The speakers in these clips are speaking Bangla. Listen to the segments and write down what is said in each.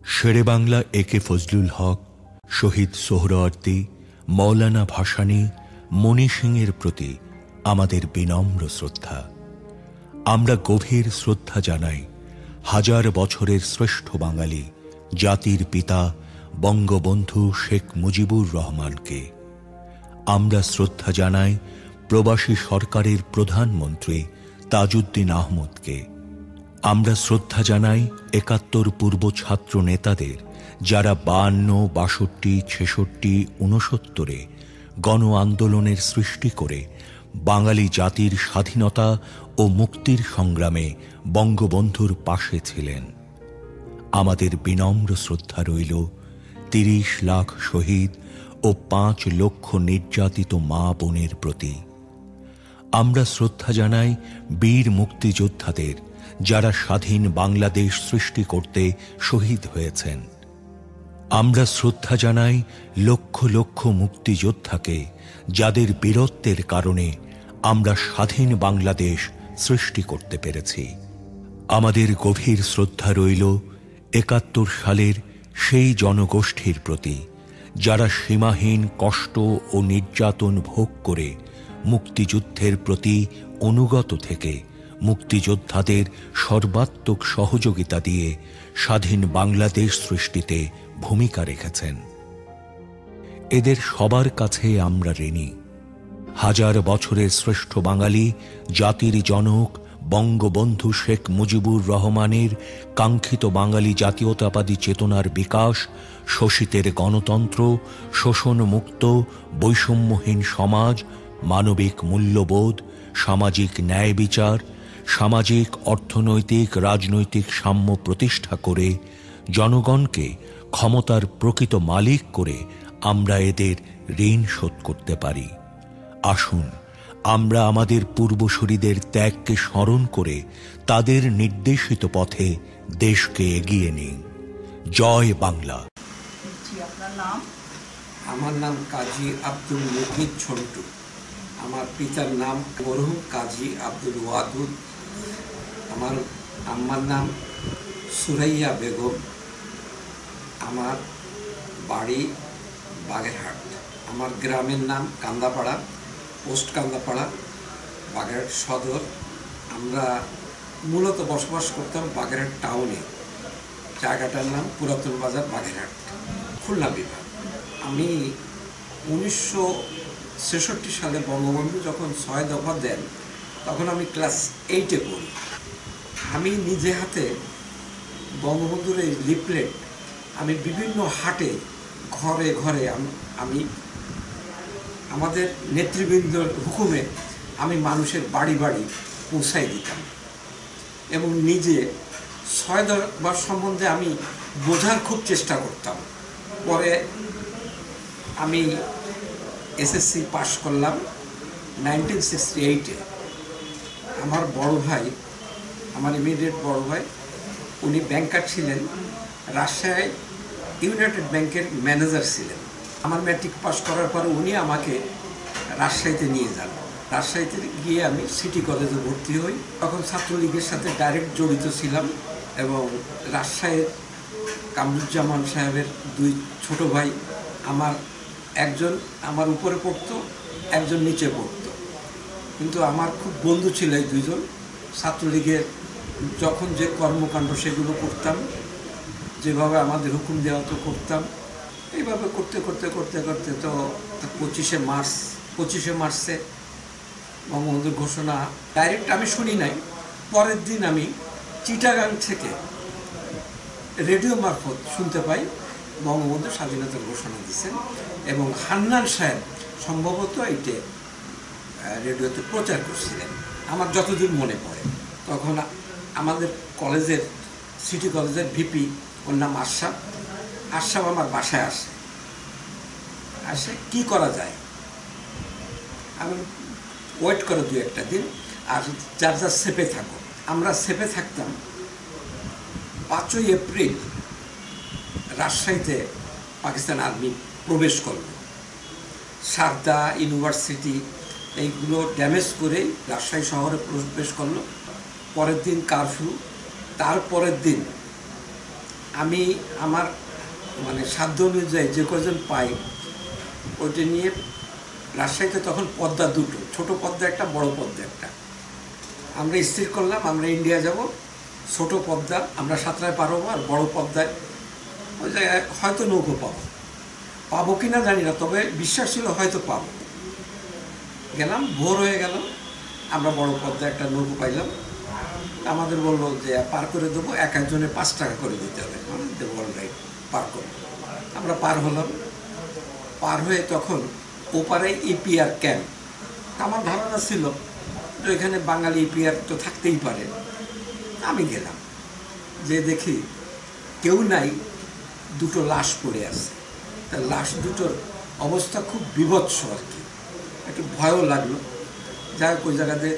শেরে বাংলা একে ফজলুল হক, শহীদ সোহরাওয়ার্দী, মৌলানা ভাসানী, মণি সিংয়ের প্রতি আমাদের বিনম্র শ্রদ্ধা। আমরা গভীর শ্রদ্ধা জানাই হাজার বছরের শ্রেষ্ঠ বাঙালি জাতির পিতা বঙ্গবন্ধু শেখ মুজিবুর রহমানকে। আমরা শ্রদ্ধা জানাই প্রবাসী সরকারের প্রধানমন্ত্রী তাজউদ্দিন আহমদকে। আমরা শ্রদ্ধা জানাই ৭১ পূর্ব ছাত্র নেতাদের, যারা ৫২, ৬২, ৬৬, ৬৯ গণ আন্দোলনের সৃষ্টি করে বাঙালি জাতির স্বাধীনতা ও মুক্তির সংগ্রামে বঙ্গবন্ধুর পাশে ছিলেন। আমাদের বিনম্র শ্রদ্ধা রইল ৩০ লাখ শহীদ ও ৫ লক্ষ নির্যাতিত মা বোনের প্রতি। আমরা শ্রদ্ধা জানাই বীর মুক্তিযোদ্ধাদের, যারা স্বাধীন বাংলাদেশ সৃষ্টি করতে শহীদ হয়েছেন। আমরা শ্রদ্ধা জানাই লক্ষ লক্ষ মুক্তিযোদ্ধাকে, যাদের বীরত্বের কারণে আমরা স্বাধীন বাংলাদেশ সৃষ্টি করতে পেরেছি। আমাদের গভীর শ্রদ্ধা রইল ৭১ সালের সেই জনগোষ্ঠীর প্রতি, যারা সীমাহীন কষ্ট ও নির্যাতন ভোগ করে মুক্তিযুদ্ধের প্রতি অনুগত থেকে মুক্তিযোদ্ধাদের সর্বাত্মক সহযোগিতা দিয়ে স্বাধীন বাংলাদেশ সৃষ্টিতে ভূমিকা রেখেছেন। এদের সবার কাছে আমরা ঋণী। হাজার বছরের শ্রেষ্ঠ বাঙালি জাতির জনক বঙ্গবন্ধু শেখ মুজিবুর রহমানের কাঙ্ক্ষিত বাঙালি জাতীয়তাবাদী চেতনার বিকাশ, শোষিতের গণতন্ত্র, শোষণমুক্ত বৈষম্যহীন সমাজ, মানবিক মূল্যবোধ, সামাজিক ন্যায় বিচার, সামাজিক অর্থনৈতিক রাজনৈতিক সাম্য প্রতিষ্ঠা করে জনগণকে ক্ষমতার প্রকৃত মালিক করে আমরা এদের ঋণ শোধ করতে পারি। আসুন আমরা আমাদের পূর্বসূরীদের ত্যাগকে স্মরণ করে তাদের নির্দেশিত পথে দেশকে এগিয়ে নিই। জয় বাংলা। আপনার নাম? আমার নাম কাজী আব্দুল মুকিত ছোন্টু। আমার পিতার নাম মরহুম কাজী আব্দুল ওয়াদুদ। আমার আম্মার নাম সুরাইয়া বেগম। আমার বাড়ি বাগেরহাট। আমার গ্রামের নাম কান্দাপাড়া, পোস্ট কান্দাপাড়া, বাগেরহাট সদর। আমরা মূলত বসবাস করতাম বাগেরহাট টাউনে। জায়গাটার নাম পুরাতন বাজার, বাগেরহাট, খুলনা বিভাগ। আমি ১৯৬৬ সালে বঙ্গবন্ধু যখন ৬ দফা দেন, তখন আমি ক্লাস 8-এ পড়ি। আমি নিজে হাতে বঙ্গবন্ধুর এই লিফলেট আমি বিভিন্ন হাটে, ঘরে ঘরে আমি আমাদের নেতৃবৃন্দর হুকুমে আমি মানুষের বাড়ি বাড়ি পৌঁছাই দিতাম এবং নিজে ৬ দফা সম্বন্ধে আমি বোঝার খুব চেষ্টা করতাম। পরে আমি এসএসসি পাশ করলাম 1968-এ। আমার বড় ভাই, আমার ইমিডিয়েট বড় ভাই, উনি ব্যাংকার ছিলেন, রাজশাহী ইউনাইটেড ব্যাংকের ম্যানেজার ছিলেন। আমার ম্যাট্রিক পাস করার পরে উনি আমাকে রাজশাহীতে নিয়ে যান। রাজশাহীতে গিয়ে আমি সিটি কলেজে ভর্তি হই। তখন ছাত্রলীগের সাথে ডাইরেক্ট জড়িত ছিলাম এবং রাজশাহীর কামরুজ্জামান সাহেবের 2 ছোট ভাই, একজন আমার উপরে পড়তো, একজন নিচে পড়তো, কিন্তু আমার খুব বন্ধু ছিল এই 2 জন। ছাত্রলীগের যখন যে কর্মকাণ্ড সেগুলো করতাম, যেভাবে আমাদের হুকুম দেওয়া তো করতাম। এইভাবে করতে করতে করতে করতে তো 25শে মার্চে বঙ্গবন্ধুর ঘোষণা ডাইরেক্ট আমি শুনি নাই। পরের দিন আমি চিটাগাং থেকে রেডিও মারফত শুনতে পাই বঙ্গবন্ধু স্বাধীনতার ঘোষণা দিচ্ছেন এবং হান্নান সাহেব সম্ভবত এইটা রেডিওতে প্রচার করছিলেন, আমার যতদূর মনে পড়ে। তখন আমাদের কলেজের, সিটি কলেজের ভিপি, ওর নাম আশরাফ আমার বাসায় আসে কি করা যায়। আমি ওয়েট করে 2-1টা দিন, আর যার যার সেপে থাকো। আমরা সেপে থাকতাম। 5ই এপ্রিল রাজশাহীতে পাকিস্তান আর্মি প্রবেশ করল। সারদা ইউনিভার্সিটি এইগুলো ড্যামেজ করে রাজশাহী শহরে প্রবেশ করলো। পরের দিন কারফিউ, তারপরের দিন আমি আমার মানে সাধ্য অনুযায়ী যে কজন পাই ওইটা নিয়ে রাজশাহীতে তখন পদ্মা দুটো, ছোট পদ্মা একটা, বড় পদ্মা একটা। আমরা স্থির করলাম আমরা ইন্ডিয়া যাব, ছোট পদ্মা আমরা সাঁতরায় পার হবো, আর বড় পদ্মায় ওই জায়গায় হয়তো নৌকো পাবো কি না জানি না, তবে বিশ্বাস ছিল হয়তো পাবো। গেলাম, ভোর হয়ে গেল, আমরা বড় পদ্মায় একটা নৌকো পাইলাম। আমাদের বললো যে পার করে দেবো, এক একজনে 5 টাকা করে দিতে হবে। মানে দেবো, অলরাইট, পার করবো। আমরা পার হলাম। পার হয়ে তখন ওপারে ইপিআর ক্যাম্প। আমার ধারণা ছিল যে এখানে বাঙালি ইপিআর তো থাকতেই পারে। আমি গেলাম, যে দেখি কেউ নাই, দুটো লাশ পড়ে আছে। তা লাশ দুটোর অবস্থা খুব বিভৎস আর কি, একটু ভয়ও লাগলো। যাই হোক, ওই জায়গাতে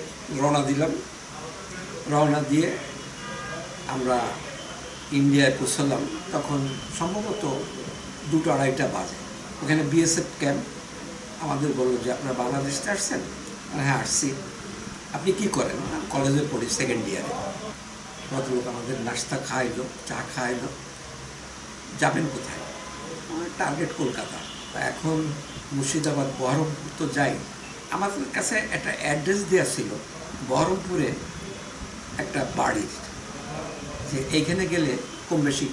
রওনা দিলাম। রওনা দিয়ে আমরা ইন্ডিয়ায় পৌঁছলাম। তখন সম্ভবত 2-2:30 বাজে। ওখানে বিএসএফ ক্যাম্প। আমাদের বললো যে আপনারা বাংলাদেশে আসছেন? হ্যাঁ, আসছি। আপনি কি করেন? কলেজে পড়ি, 2nd ইয়ারে। ভদ্রলোক আমাদের নাস্তা খাওয়াইলো, চা খাওয়াইলো। যাবেন কোথায়? টার্গেট কলকাতা। এখন মুর্শিদাবাদ, বহরমপুর তো যাই। আমাদের কাছে একটা অ্যাড্রেস দেওয়া ছিল বহরমপুরে একটা বাড়ির, যে এইখানে গেলে কম বেশি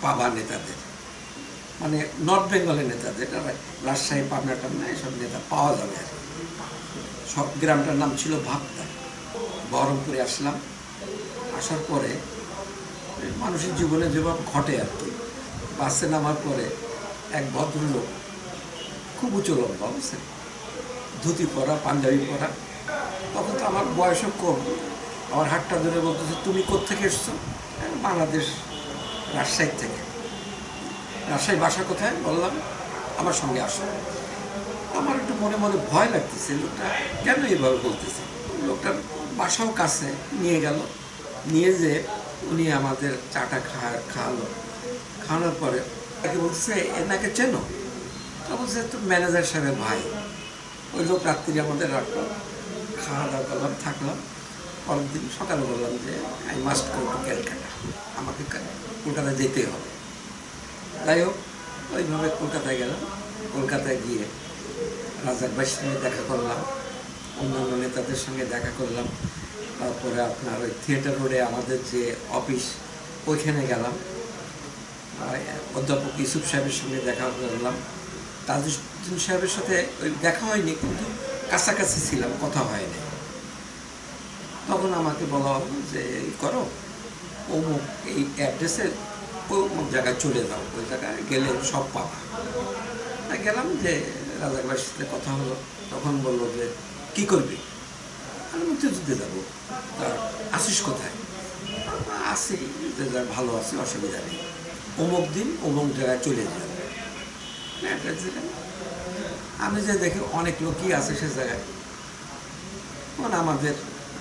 পাবা নেতাদের, মানে নর্থ বেঙ্গলের নেতাদের, রাজশাহী, পাবনা টাবনা এসব নেতা পাওয়া যাবে আর কি। সব গ্রামটার নাম ছিল ভাবতা। বহরমপুরে আসলাম। আসার পরে মানুষের জীবনে যেভাবে ঘটে আর কি, বাসে নামার পরে এক ভদ্রলোক, খুব উঁচু লম্বা, বুঝছেন, ধুতি পরা, পাঞ্জাবি পরা। তখন তো আমার বয়সও কম। আমার হাতটা ধরে বলতেছে, তুমি কোত্থেকে এসছো? বাংলাদেশ, রাজশাহী থেকে। রাজশাহী বাসা কোথায়? বললাম আমার সঙ্গে আসো। আমার একটু মনে মনে ভয় লাগতেছে, লোকটা কেন এইভাবে বলতেছে। লোকটার বাসাও কাছে, নিয়ে গেল। নিয়ে যে উনি আমাদের চাটা খাওয়ালো। খাওয়ানোর পরে তাকে বলছে, এনাকে চেনো? তো বলছে, তো ম্যানেজার সাহেবের ভাই। ওই লোক রাত্রি আমাদের রাখলো, খাওয়া দাওয়া করলাম, থাকলাম। পরের দিন সকালে বললাম যে I must go to Calcutta, আমাকে কলকাতায় যেতেই হবে। যাই হোক, ওইভাবে কলকাতায় গেলাম। কলকাতায় গিয়ে রাজাকবাইয়ের সঙ্গে দেখা করলাম, অন্যান্য নেতাদের সঙ্গে দেখা করলাম। তারপরে আপনার ওই থিয়েটার রোডে আমাদের যে অফিস, ওইখানে গেলাম। অধ্যাপক ইউসুফ সাহেবের সঙ্গে দেখা করলাম। তাজউদ্দিন সাহেবের সাথে ওই দেখা হয়নি, কিন্তু কাছাকাছি ছিলাম, কথা হয়নি। তখন আমাকে বলা হলো যে এই করো, অমুক এই অ্যাড্রেসে অমুক জায়গায় চলে যাও, ওই জায়গায় গেলে সব পাবা। তাই গেলাম, যে রাজাকবাইয়ের সাথে কথা হলো। তখন বললো যে কী করবি? আমি মুক্তিযুদ্ধে যাবো। তা আসিস কোথায়? আসি, ভালো আছি, অসুবিধা নেই। অমুক দিন অমুক জায়গায় চলে যাবে। অ্যাড্রেস দিলাম। আমি যে দেখি অনেক লোকই আছে সে জায়গায়, মানে আমাদের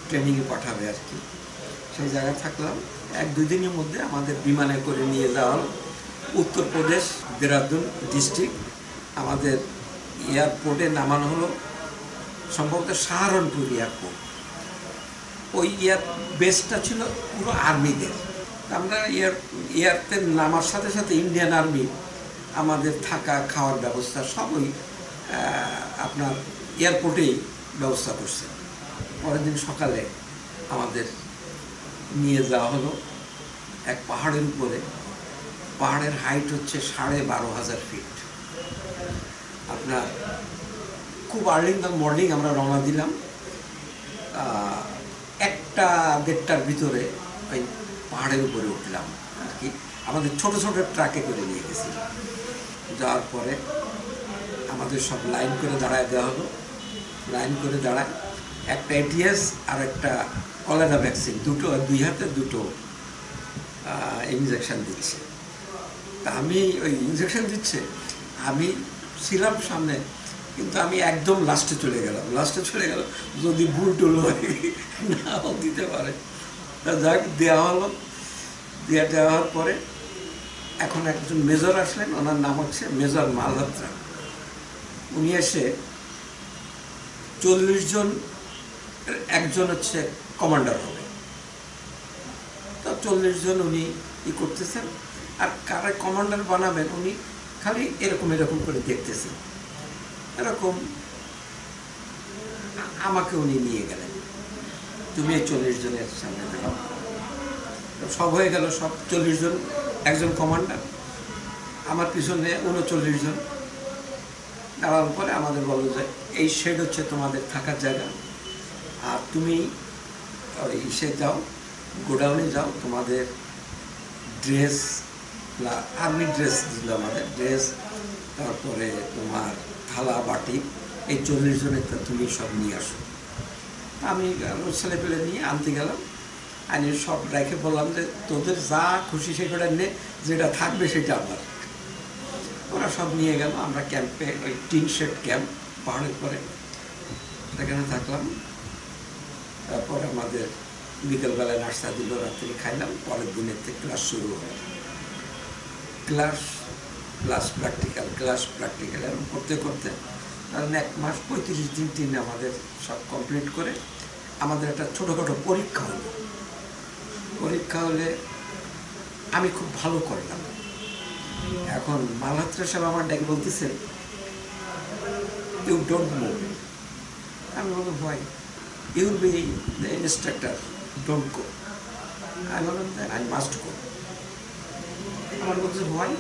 ট্রেনিংয়ে পাঠাবে আর কি। সেই জায়গায় থাকলাম। 1-2 দিনের মধ্যে আমাদের বিমানে করে নিয়ে যাওয়া হল উত্তরপ্রদেশ, দেরাদুন ডিস্ট্রিক্ট। আমাদের এয়ারপোর্টে নামানো হলো সম্ভবত সাহারনপুর এয়ারপোর্ট। ওই বেসটা ছিল পুরো আর্মিদের। আমরা এয়ারতে নামার সাথে সাথে ইন্ডিয়ান আর্মি আমাদের থাকা খাওয়ার ব্যবস্থা সবই আপনার এয়ারপোর্টেই ব্যবস্থা করছে। পরের দিন সকালে আমাদের নিয়ে যাওয়া হলো এক পাহাড়ের উপরে। পাহাড়ের হাইট হচ্ছে 12,500 ফিট। আপনার খুব আর্লি ইন দ্য মর্নিং আমরা রওনা দিলাম। 1-1:30টার ভিতরে ওই পাহাড়ের উপরে উঠলাম আর কি। আমাদের ছোট ছোট ট্রাকে করে নিয়ে গেছিলাম। যাওয়ার পরে আমাদের সব লাইন করে দাঁড়ায় দেওয়া হলো। লাইন করে দাঁড়ায় একটা এটিএস আর একটা কলেরা ভ্যাকসিন, দুটো, 2 হাতে 2টো ইঞ্জেকশন দিচ্ছে। তা আমি ওই ইঞ্জেকশন দিচ্ছে, আমি ছিলাম সামনে, কিন্তু আমি একদম লাস্টে চলে গেলাম। যদি ভুল টুল নাও দিতে পারে। তা যাক, দেওয়া হলো। দেওয়ার পরে এখন একজন মেজর আসলেন, ওনার নাম হচ্ছে মেজর মালহোত্রা। উনি এসে 40 জন, একজন হচ্ছে কমান্ডার হবে। তো 40 জন উনি ই করতেছেন। আর কারা কমান্ডার বানাবেন উনি খালি এরকম এরকম করে দেখতেছেন। এরকম আমাকে উনি নিয়ে গেলেন, তুমি এই 40 জনের সামনে দাঁড়াও। সব হয়ে গেল, সব 40 জন, একজন কমান্ডার, আমার পিছনে 39 জন। দাঁড়ানোর পরে আমাদের বলল যে এই শেড হচ্ছে তোমাদের থাকার জায়গা, আর তুমি ইসে যাও, গোডাউনে যাও, তোমাদের ড্রেস, আর্মি ড্রেস দিল, আমাদের ড্রেস, তারপরে তোমার থালা বাটি, এই 40 জনের তুমি সব নিয়ে আসো। আমি ছেলে পেলে নিয়ে আনতে গেলাম, আমি সব রেখে বললাম যে তোদের যা খুশি সেটা নে, যেটা থাকবে সেটা আমার। ওরা সব নিয়ে গেল। আমরা ক্যাম্পে, ওই টিন শেড ক্যাম্প পাহাড়ের পরে, সেখানে থাকলাম। তারপর আমাদের বিকেলবেলায় নাস্তা দিল, রাত্রে খাইলাম। পরের দিনের থেকে ক্লাস শুরু হয়। ক্লাস প্র্যাকটিক্যাল এরকম করতে করতে কারণ 1 মাস 35 দিন টিনে আমাদের সব কমপ্লিট করে আমাদের একটা ছোটোখাটো পরীক্ষা হলো। পরীক্ষা হলে আমি খুব ভালো করলাম। এখন মালহাত্রা সাহেব আমার ডেকে বলতেছে, ইউ ডোন্ট মুভ। আমি বললাম why? You will be the instructor, don't go. আমি বললাম আই মাস্ট গো। আমার বলছে হোয়াই?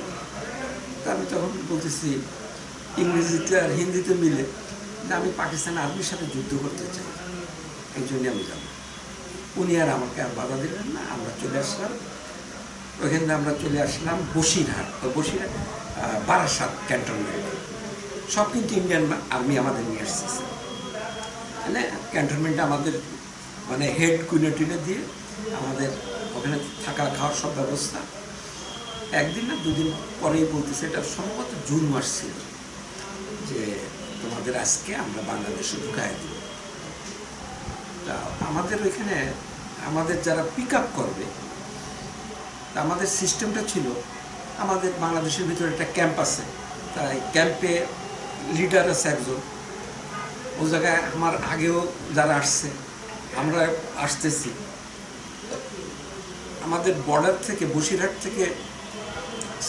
তা আমি তখন বলতেছি ইংরেজিতে আর হিন্দিতে মিলে যে আমি পাকিস্তান আর্মির সাথে যুদ্ধ করতে চাই, এই জন্যে আমি যাব। উনি আর আমাকে আর বাধা দিলেন না। আমরা চলে আসলাম। ওইখান থেকে আমরা চলে আসলাম বসিরহাট, বারাসাত ক্যান্টনমেন্ট। সব কিন্তু ইন্ডিয়ান আর্মি আমাদের নিয়ে আসতেছে। মানে ক্যান্টনমেন্টে আমাদের মানে হেড কুইনে দিয়ে আমাদের ওখানে থাকা খাওয়ার সব ব্যবস্থা। একদিন না 2 দিন পরেই বলতেছে, এটা সম্ভবত জুন মাস ছিল, যে তোমাদের আজকে আমরা বাংলাদেশে ঢুকাই দিব। তা আমাদের ওইখানে আমাদের যারা পিক আপ করবে, আমাদের সিস্টেমটা ছিল, আমাদের বাংলাদেশের ভিতরে একটা ক্যাম্প আছে, তাই ক্যাম্পে লিডার আছে একজন। ও জায়গায় আমার আগেও যারা আসছে, আমরা আসতেছি। আমাদের বর্ডার থেকে, বসিরহাট থেকে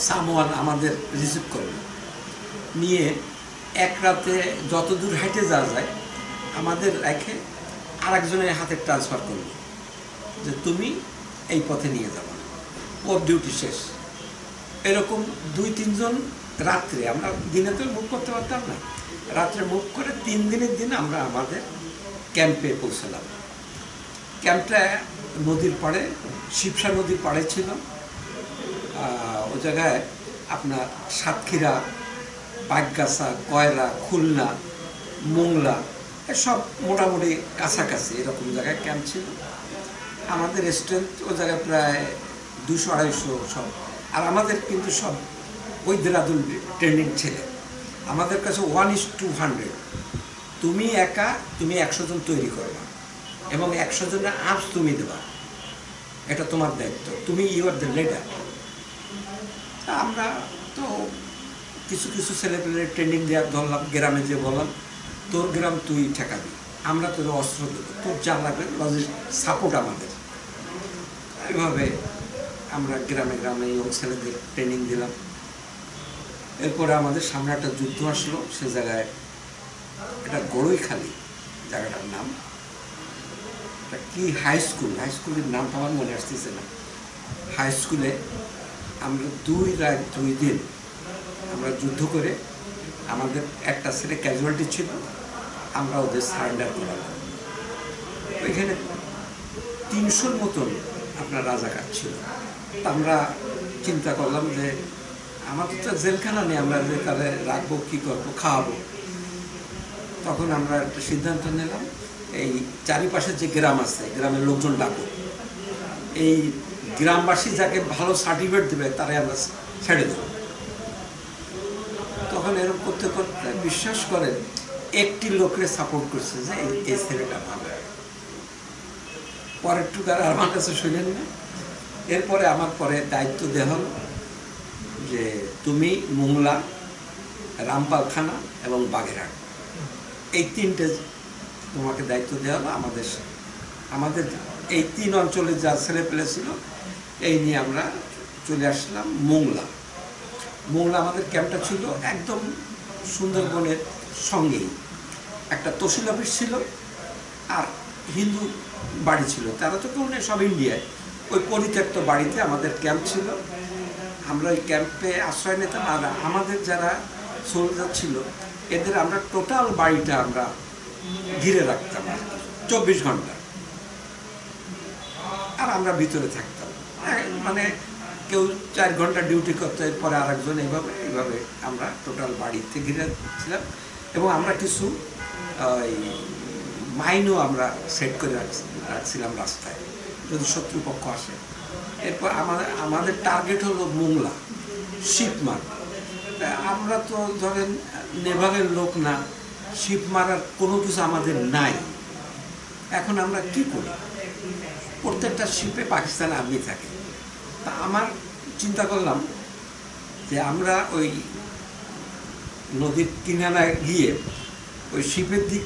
সামওয়ান আমাদের রিসিভ করবে, নিয়ে এক রাতে যত দূর হেঁটে যাওয়া যায় আমাদের রেখে আরেকজনের হাতে ট্রান্সফার করবে, যে তুমি এই পথে নিয়ে যাবে, ওর ডিউটি শেষ। এরকম 2-3 জন রাত্রে, আমরা দিনে তো মুভ করতে পারতাম না, রাত্রে মুভ করে 3 দিনের দিন আমরা আমাদের ক্যাম্পে পৌঁছলাম। ক্যাম্পটা নদীর পাড়ে, শিবসা নদীর পাড়ে ছিল। ও জায়গায় আপনার সাতক্ষীরা, বাগগাছা, কয়রা, খুলনা, মোংলা এসব মোটামুটি কাছাকাছি এরকম জায়গায় ক্যাম্প ছিল। আমাদের স্ট্রেংথ ও জায়গায় প্রায় 200-250 সব। আর আমাদের কিন্তু সব ওই দেরাদুন ট্রেনিং ছেলে। আমাদের কাছে 1:100। তুমি একা, তুমি 100 জন তৈরি করবা এবং 100 জনের আর্মস তুমি দেবা, এটা তোমার দায়িত্ব, তুমি ইউ আর দ্য লিডার। আমরা তো কিছু কিছু ছেলেপেলের ট্রেনিং দেওয়ার ধরলাম, গ্রামে যে বললাম তোর গ্রাম তুই ঠেকাবি, আমরা তোর অস্ত্র দেবো, তোর যা লাগবে সাপোর্ট আমাদের। এইভাবে আমরা গ্রামে গ্রামে ইয়ং ছেলেদের ট্রেনিং দিলাম। এরপরে আমাদের সামনে একটা যুদ্ধ আসলো, সে জায়গায় এটা গড়ইখালি জায়গাটার নাম, এটা কি হাই স্কুলের নামটা আমার মনে আসতেছে না। হাই স্কুলে আমরা 2 রাত 2 দিন আমরা যুদ্ধ করে, আমাদের একটা ছেলে ক্যাজুয়ালিটি ছিল, আমরা ওদের সারেন্ডার করালাম। ওইখানে 300-র মতন আপনার রাজাকার ছিল। আমরা চিন্তা করলাম যে আমাদের তো জেলখানা নেই, আমরা যে তাহলে রাখবো, কী করবো, খাওয়াবো। তখন আমরা একটা সিদ্ধান্ত নিলাম, এই চারিপাশের যে গ্রাম আছে, গ্রামের লোকজন ডাকবো, এই গ্রামবাসী যাকে ভালো সার্টিফিকেট দেবে তারাই আমরা ছেড়ে দেবো। তখন এরকম করতে করতে বিশ্বাস করেন একটি লোকের সাপোর্ট করছে যে এই ছেলেটা ভালো। পরের টুকার আমার কাছে শুনেন না। এরপরে আমার পরে দায়িত্ব দেওয়া হলো যে তুমি মোংলা, রামপাল থানা এবং বাগেরহাট, এই 3টে তোমাকে দায়িত্ব দেওয়া হলো। আমাদের এই 3 অঞ্চলে যা ছেলেপেলে ছিল এই নিয়ে আমরা চলে আসলাম মোংলা। মোংলা আমাদের ক্যাম্পটা ছিল একদম সুন্দরবনের সঙ্গেই। একটা তহসিল অফিস ছিল আর হিন্দু বাড়ি ছিল, তারা তো কেউ নেই, সব ইন্ডিয়ায়। ওই পরিত্যক্ত বাড়িতে আমাদের ক্যাম্প ছিল। আমরা ওই ক্যাম্পে আশ্রয় নিতাম। আর আমাদের যারা সোলজার ছিল এদের আমরা টোটাল বাড়িটা আমরা ঘিরে রাখতাম 24 ঘন্টা। আর আমরা ভিতরে থাকতাম, মানে কেউ 4 ঘন্টা ডিউটি করতো, এরপরে আরেকজন, এইভাবে আমরা টোটাল বাড়িতে ঘিরে ছিলাম। এবং আমরা কিছু মাইনও আমরা সেট করে রাখছিলাম রাস্তায়, যদি শত্রুপক্ষ আসে। এরপর আমাদের টার্গেট হলো মোংলা, শিপ মার। আমরা তো ধরেন নেভালের লোক না, শিপ মারার কোনো কিছু আমাদের নাই। এখন আমরা কি করি? প্রত্যেকটা শিপে পাকিস্তান আর্মি থাকে। তা আমার চিন্তা করলাম যে আমরা ওই নদীর কিনারায় গিয়ে ওই শিপের দিক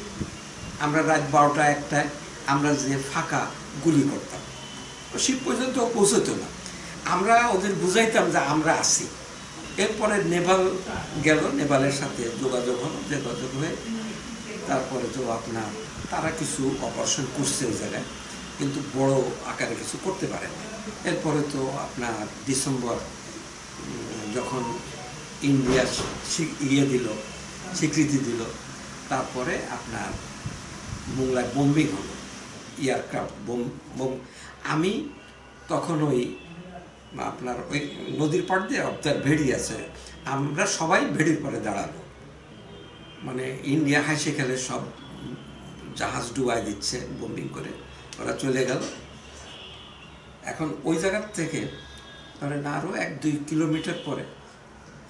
আমরা রাত 12টা 1টায় আমরা যে ফাঁকা গুলি করতাম, শিপ পর্যন্ত পৌঁছতো না। আমরা ওদের বুঝাইতাম যে আমরা আছি। এরপরে নেভাল গেল, নেভালের সাথে যোগাযোগ হলো, যোগাযোগ হয়ে তারপরে তো আপনার তারা কিছু অপারেশন করছে ওই জায়গায়, কিন্তু বড় আকারে কিছু করতে পারে না। এরপরে তো আপনার ডিসেম্বর যখন ইন্ডিয়া স্বীকৃতি দিল, তারপরে আপনার মোংলায় বোম্বিং হলো, এয়ারক্রাফট বোম। আমি তখন ওই আপনার ওই নদীর পাড় দিয়ে আপনার ভেড়ি আছে, আমরা সবাই ভেড়ির পরে দাঁড়াবো, মানে ইন্ডিয়া হাসি খেলে সব জাহাজ ডুবাই দিচ্ছে বোম্বিং করে, ওরা চলে গেল। এখন ওই জায়গার থেকে ধরেন আরও 1-2 কিলোমিটার পরে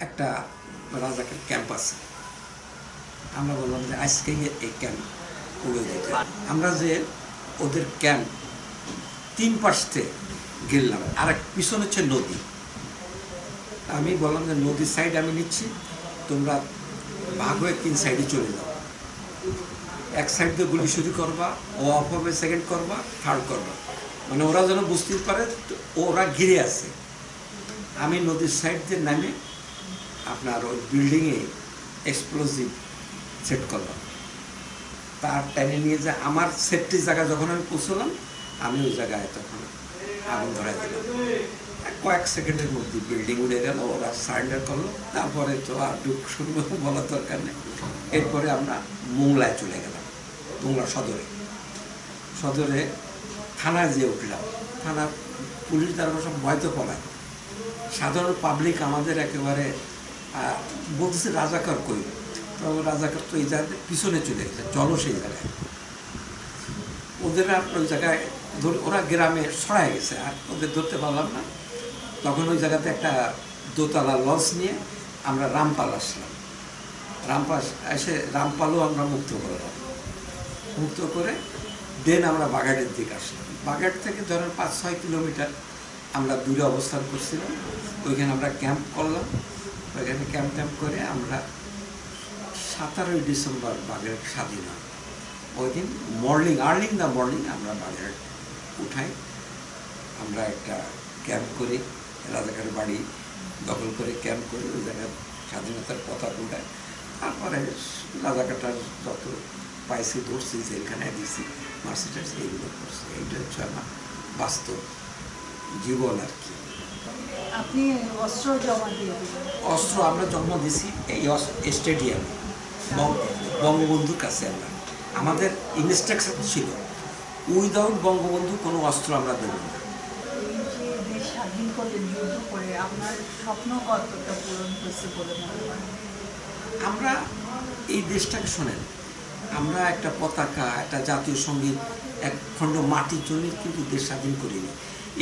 একটা রাজাকের ক্যাম্প আছে। আমরা বললাম যে আজকে এই ক্যাম্প উড়ে যেতে। আমরা যে ওদের ক্যাম্প 3 পাশে গেলাম, আর এক পিছনে হচ্ছে নদী। আমি বললাম যে নদীর সাইড আমি নিচ্ছি, তোমরা ভাগ হয়ে 3 সাইডে চলে যাও। এক সাইড দিয়ে গুলি শুরু করবা, ও অফ হবে, সেকেন্ড করবা, থার্ড করবা, মানে ওরা যেন বুঝতে পারে ওরা ঘিরে আছে। আমি নদীর সাইড দিয়ে নামে আপনার ওই বিল্ডিংয়ে এক্সপ্লোসিভ সেট করলাম, তার টেনে নিয়ে যায় আমার সেফটি জায়গা। যখন আমি পৌঁছলাম, আমি ওই জায়গায় তখন আগুন ধরাই দিলাম। কয়েক সেকেন্ডের মধ্যে বিল্ডিং উড়ে গেল, ওরা সারেন্ডার করলো। তারপরে তো আর দুঃখ শুরু বলার দরকার নেই। এরপরে আমরা মোংলায় চলে গেলাম, মোংলা সদরে থানায় যেয়ে উঠলাম। থানার পুলিশ দ্বারা সব ভয়তো পলায়, সাধারণ পাবলিক আমাদের একেবারে বলতেছে রাজাকার কই, তো রাজাকার তো এই জায়গায় পিছনে চলে গেছে, চলো সেই জায়গায়। ওদের আর ওই জায়গায় ওরা গ্রামে ছড়ায় গেছে, আর ওদের ধরতে পারলাম না। তখন ওই জায়গাতে একটা দোতলা লঞ্চ নিয়ে আমরা রামপাল আসলাম। রামপাল এসে রামপালও আমরা মুক্ত করলাম। মুক্ত করে দেন আমরা বাগেরহাটের দিকে আসলাম। বাগেরহাট থেকে ধরেন 5-6 কিলোমিটার আমরা দূরে অবস্থান করছিলাম। ওইখানে আমরা ক্যাম্প করলাম। ওইখানে ক্যাম্প করে আমরা 17ই ডিসেম্বর বাগেরহাট স্বাধীন হয়। ওই দিন আর্লি ইন দ্য মর্নিং আমরা বাগেরহাট উঠাই। আমরা একটা ক্যাম্প করি, রাজাকার বাড়ি দখল করে ক্যাম্প করি, ওই জায়গায় স্বাধীনতার পতাকা উঠায়। তারপরে রাজাকারটার যত পাইছি ধরছি, জেলখানায় দিয়েছি, মার্সিটাইজ এইগুলো করছি। এইটা হচ্ছে আমার বাস্তব জীবন আর কি। আপনি অস্ত্র জমা দিয়ে অস্ত্র আমরা জন্ম দিছি এই স্টেডিয়ামে বঙ্গবন্ধুর কাছে। আমাদের ইনস্ট্রাকশন ছিল উইদাউট বঙ্গবন্ধু কোনো অস্ত্র আমরা দেব না। এই যে দেশ স্বাধীন করলেন যুদ্ধ করে, আপনার স্বপ্ন কতটা পূরণ হয়েছে বলে মনে করেন? আমরা এই দেশটাকে শোনেন, আমরা একটা পতাকা, একটা জাতীয় সঙ্গীত, এক খণ্ড মাটির জন্য কিন্তু দেশ স্বাধীন করিনি।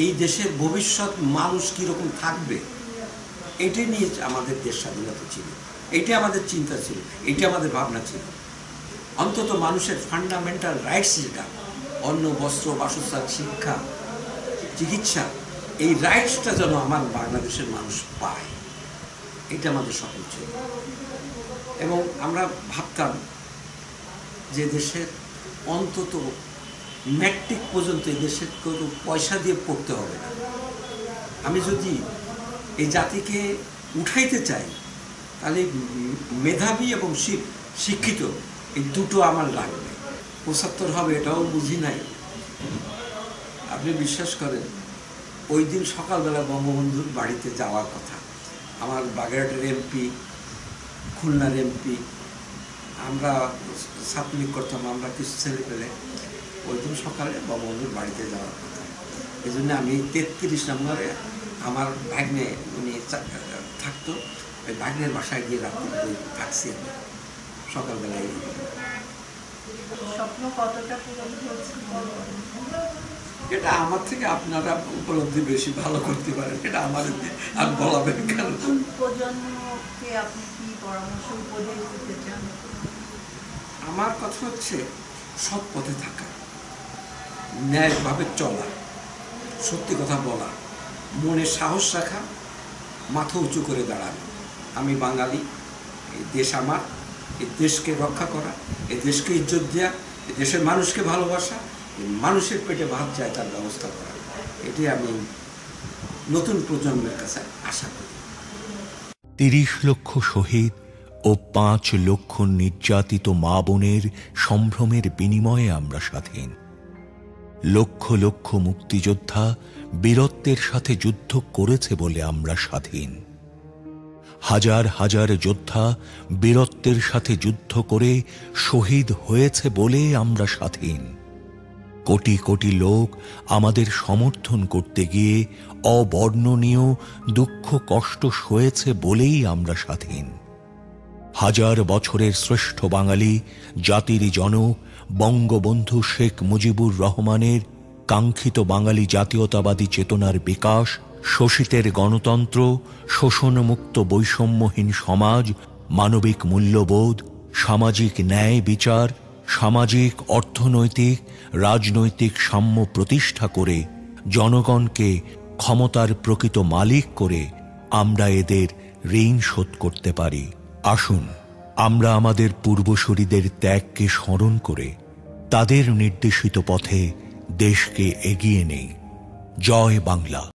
এই দেশের ভবিষ্যৎ মানুষ কীরকম থাকবে এটাই নিয়ে আমাদের দেশ স্বাধীনতা ছিল, এইটাই আমাদের চিন্তা ছিল, এইটা আমাদের ভাবনা ছিল। অন্তত মানুষের ফান্ডামেন্টাল রাইটস যেটা, অন্ন, বস্ত্র, বাসস্থান, শিক্ষা, চিকিৎসা, এই রাইটসটা যেন আমার বাংলাদেশের মানুষ পায়, এটা আমাদের স্বপ্ন ছিল। এবং আমরা ভাবতাম যে দেশের অন্তত ম্যাট্রিক পর্যন্ত এই দেশের কোনো পয়সা দিয়ে পড়তে হবে না। আমি যদি এই জাতিকে উঠাইতে চাই, তাহলে মেধাবী এবং শিক্ষিত এই দুটো আমার লাগবে। ৭৫ হবে এটাও বুঝি নাই। আপনি বিশ্বাস করেন, ওই দিন সকালবেলা বঙ্গবন্ধুর বাড়িতে যাওয়ার কথা, আমার বাগেরহাটের এমপি, খুলনার এমপি, আমরা ছাত্রলীগ করতাম, আমরা কিছু ছেলে পেলে ওই দিন সকালে বঙ্গবন্ধুর বাড়িতে যাওয়ার কথা। এই জন্য আমি ৩৩ নম্বরে আমার ভাগ্নে উনি থাকতো, ওই ভাগ্নের বাসায় গিয়ে রাত্রি থাকছি আমি সকালবেলায়। স্বপ্ন কতটা পূরণ হয়েছে? এটা আমার থেকে আপনারা উপলব্ধি বেশি ভালো করতে পারেন, এটা আমার আর বলাবেন কেন? প্রজন্মকে আপনি কি পরামর্শ উপদেশ দিতে চান? আমার কথা হচ্ছে সৎ পথে থাকা, ন্যায়ভাবে চলা, সত্যি কথা বলা, মনে সাহস রাখা, মাথা উঁচু করে দাঁড়ানো। আমি বাঙালি, এই দেশ আমার, এই দেশকে রক্ষা করা, এই দেশকে ইজ্জত দেওয়া, এই দেশের মানুষকে ভালোবাসা, এই মানুষের পেটে ভাত যায় তার ব্যবস্থা করা, এটাই আমি নতুন প্রজন্মের কাছে আশা করি। ৩০ লক্ষ শহীদ ও ৫ লক্ষ নির্যাতিত মা বোনের সম্ভ্রমের বিনিময়ে আমরা স্বাধীন। লক্ষ লক্ষ মুক্তিযোদ্ধা বীরত্বের সাথে যুদ্ধ করেছে বলে আমরা স্বাধীন। হাজার হাজার যোদ্ধা বীরত্বের সাথে যুদ্ধ করে শহীদ হয়েছে বলে আমরা স্বাধীন। কোটি কোটি লোক আমাদের সমর্থন করতে গিয়ে অবর্ণনীয় দুঃখ কষ্ট সয়েছে বলেই আমরা স্বাধীন। হাজার বছরের শ্রেষ্ঠ বাঙালি জাতির জনক বঙ্গবন্ধু শেখ মুজিবুর রহমানের কাঙ্ক্ষিত বাঙালি জাতীয়তাবাদী চেতনার বিকাশ, শোষিতের গণতন্ত্র, শোষণমুক্ত বৈষম্যহীন সমাজ, মানবিক মূল্যবোধ, সামাজিক ন্যায় বিচার, সামাজিক অর্থনৈতিক রাজনৈতিক সাম্য প্রতিষ্ঠা করে জনগণকে ক্ষমতার প্রকৃত মালিক করে আমরা এদের ঋণ শোধ করতে পারি। আসুন আমরা আমাদের পূর্বসূরীদের ত্যাগকে স্মরণ করে তাদের নির্দেশিত পথে দেশকে এগিয়ে নেই। জয় বাংলা।